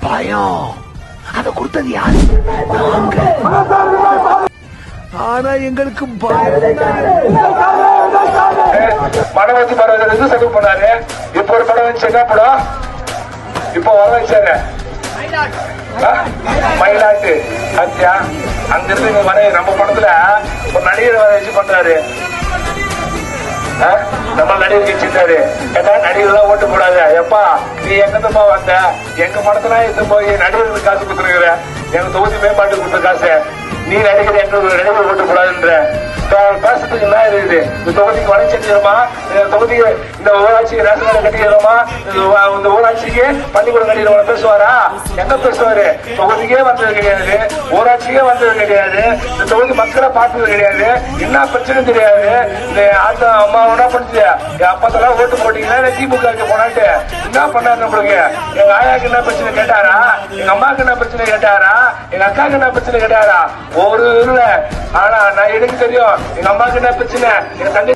பயம். அத கொடுத்தது யாரு? ஆனா எங்களுக்கு படம் வச்சு படம் செலவு பண்ணாரு. இப்ப ஒரு படம் வச்சு என்ன படம் இப்ப வர வச்சாரு மயிலாட்டு சத்யா. அங்க இருந்து வர நம்ம படத்துல ஒரு நடிகர் வர வச்சு பண்றாரு. நம்ம நடிகர் வச்சிருந்தாரு. ஏன்னா நடிகர்லாம் ஓட்டு போடாத. எப்பா நீ எங்கப்பா வந்த? எங்க படத்துல இருந்து போய் நடிகர்களுக்கு காசு கொடுத்துருக்குற. எங்க தொகுதி மேம்பாட்டு கொடுத்த காசு நீ நடிகர் எங்களுக்கு நடிகர் ஓட்டு போடாதுன்ற பேசுறதுக்கு என்ன இருக்குது? இந்த தொகுதிக்கு வளர்ச்சி செஞ்சிடமா? இந்த தொகுதிக்கு இந்த ஊராட்சிக்கு ரேஷன் கடை கட்டிக்கிறோமா? இந்த ஊராட்சிக்கு பள்ளிக்கூடம் கட்டிக்கிறவங்க பேசுவாரா? எங்க பேசுவாரு? தொகுதிக்கே வந்தது கிடையாது, ஊராட்சிக்கே வந்தது கிடையாது, இந்த தொகுதி மக்களை பார்த்தது கிடையாது, என்ன பிரச்சனை தெரியாது. இந்த ஆத்தா அம்மா என்ன பண்ணுச்சு? என் அப்பத்தெல்லாம் ஓட்டு போட்டீங்கன்னா திமுக போனாட்டு என்ன பண்ணாரு? நம்மளுக்கு எங்க ஆயாக்கு என்ன பிரச்சனை கேட்டாரா? எங்க அம்மாவுக்கு என்ன பிரச்சனை கேட்டாரா? எங்க அக்காவுக்கு என்ன பிரச்சனை கேட்டாரா? ஒரு இல்ல. ஆனா நான் எனக்கு தெரியும் எங்க அம்மாவுக்கு என்ன பிரச்சனை, எங்க தங்கச்சி